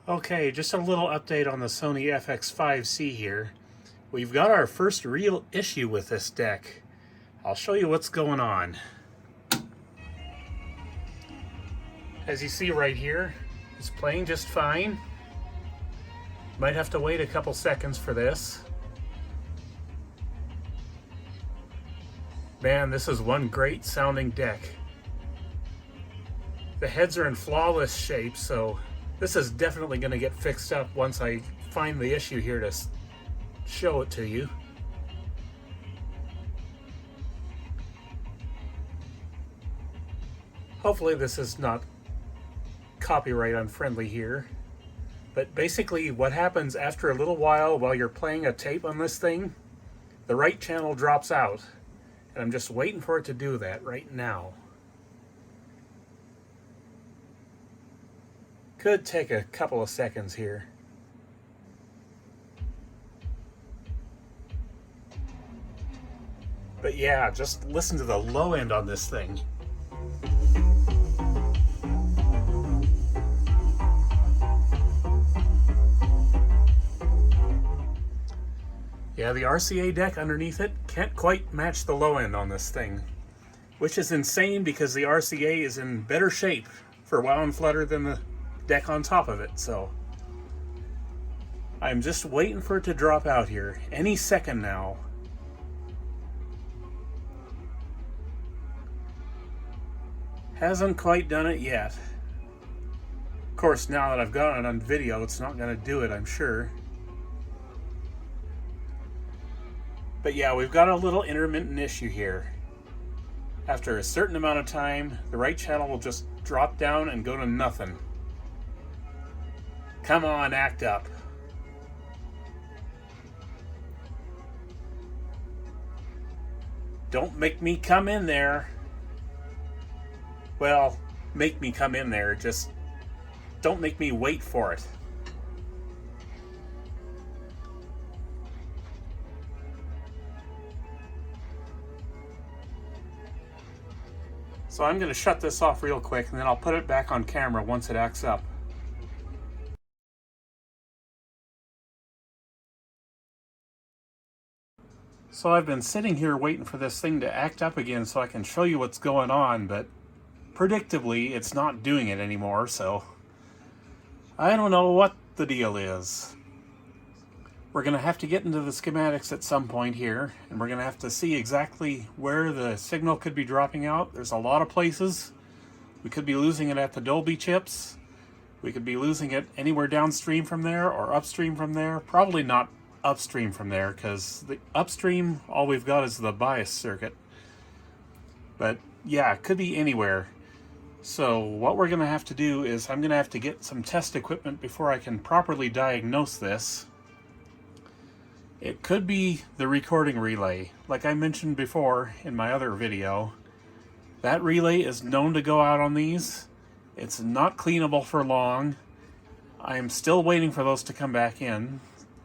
Okay, just a little update on the Sony FX5C here. We've got our first real issue with this deck. I'll show you what's going on. As you see right here, it's playing just fine. Might have to wait a couple seconds for this. Man, this is one great sounding deck. The heads are in flawless shape, so this is definitely going to get fixed up once I find the issue here to show it to you. Hopefully this is not copyright unfriendly here. But basically what happens after a little while you're playing a tape on this thing, the right channel drops out. And I'm just waiting for it to do that right now. Could take a couple of seconds here. But yeah, just listen to the low end on this thing. Yeah, the RCA deck underneath it can't quite match the low end on this thing, which is insane because the RCA is in better shape for wow and flutter than the deck on top of it. So I'm just waiting for it to drop out here any second now. Hasn't quite done it yet. Of course, now that I've got it on video, it's not going to do it, I'm sure. But yeah, we've got a little intermittent issue here. After a certain amount of time, the right channel will just drop down and go to nothing. Come on, act up. Don't make me come in there. Well, make me come in there, just don't make me wait for it. So I'm going to shut this off real quick and then I'll put it back on camera once it acts up. So I've been sitting here waiting for this thing to act up again so I can show you what's going on, but predictably it's not doing it anymore, so I don't know what the deal is. We're going to have to get into the schematics at some point here, and we're going to have to see exactly where the signal could be dropping out. There's a lot of places. We could be losing it at the Dolby chips. We could be losing it anywhere downstream from there or upstream from there. Probably not upstream from there, because the upstream, all we've got is the bias circuit. But yeah, it could be anywhere. So what we're going to have to do is I'm going to have to get some test equipment before I can properly diagnose this. It could be the recording relay. Like I mentioned before in my other video, that relay is known to go out on these. It's not cleanable for long. I'm still waiting for those to come back in,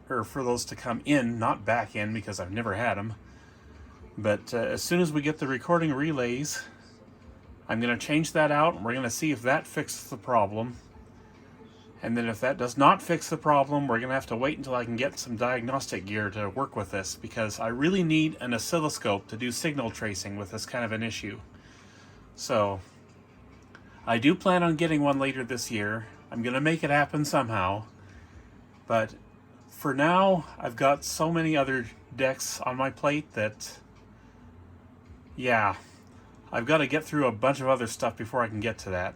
or for those to come in, not back in, because I've never had them. But as soon as we get the recording relays, I'm going to change that out, and we're going to see if that fixes the problem. And then if that does not fix the problem, we're going to have to wait until I can get some diagnostic gear to work with this, because I really need an oscilloscope to do signal tracing with this kind of an issue. So I do plan on getting one later this year. I'm going to make it happen somehow. But for now, I've got so many other decks on my plate that, yeah, I've got to get through a bunch of other stuff before I can get to that.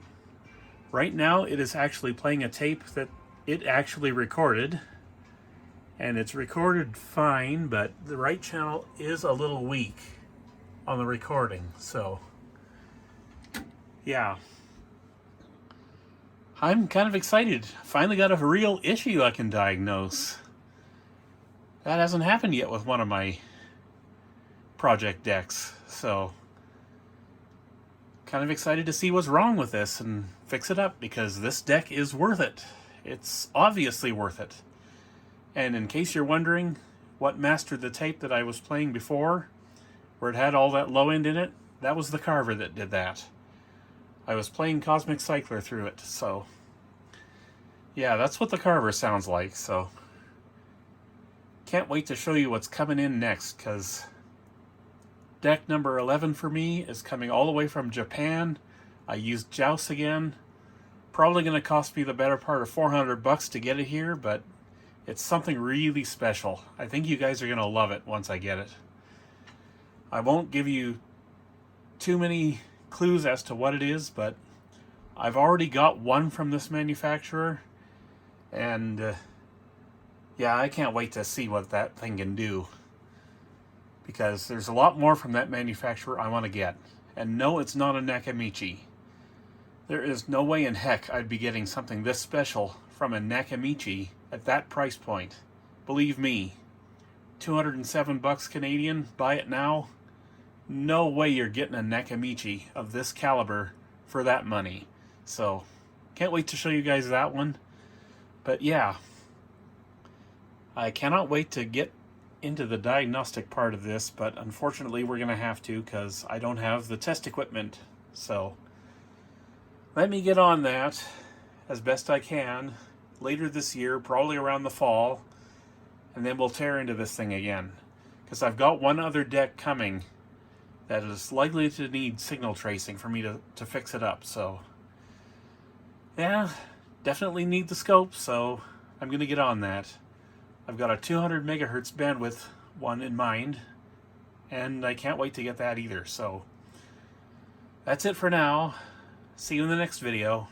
Right now, it is actually playing a tape that it actually recorded, and it's recorded fine, but the right channel is a little weak on the recording, so yeah. I'm kind of excited. Finally got a real issue I can diagnose. That hasn't happened yet with one of my project decks, so kind of excited to see what's wrong with this and fix it up, because this deck is worth it. It's obviously worth it. And in case you're wondering what mastered the tape that I was playing before, where it had all that low end in it, that was the Carver that did that. I was playing Cosmic Cycler through it, so yeah, that's what the Carver sounds like, so can't wait to show you what's coming in next, because deck number 11 for me is coming all the way from Japan. I used Joust again. Probably going to cost me the better part of $400 to get it here, but it's something really special. I think you guys are going to love it once I get it. I won't give you too many clues as to what it is, but I've already got one from this manufacturer, and yeah, I can't wait to see what that thing can do, because there's a lot more from that manufacturer I want to get. And no, it's not a Nakamichi. There is no way in heck I'd be getting something this special from a Nakamichi at that price point. Believe me, 207 bucks Canadian, buy it now. No way you're getting a Nakamichi of this caliber for that money. So, can't wait to show you guys that one. But yeah, I cannot wait to get into the diagnostic part of this, but unfortunately we're going to have to, because I don't have the test equipment. So, let me get on that as best I can later this year, probably around the fall, and then we'll tear into this thing again. Because I've got one other deck coming that is likely to need signal tracing for me to fix it up. So, yeah, definitely need the scope, so I'm going to get on that. I've got a 200 megahertz bandwidth one in mind, and I can't wait to get that either. So, that's it for now. See you in the next video.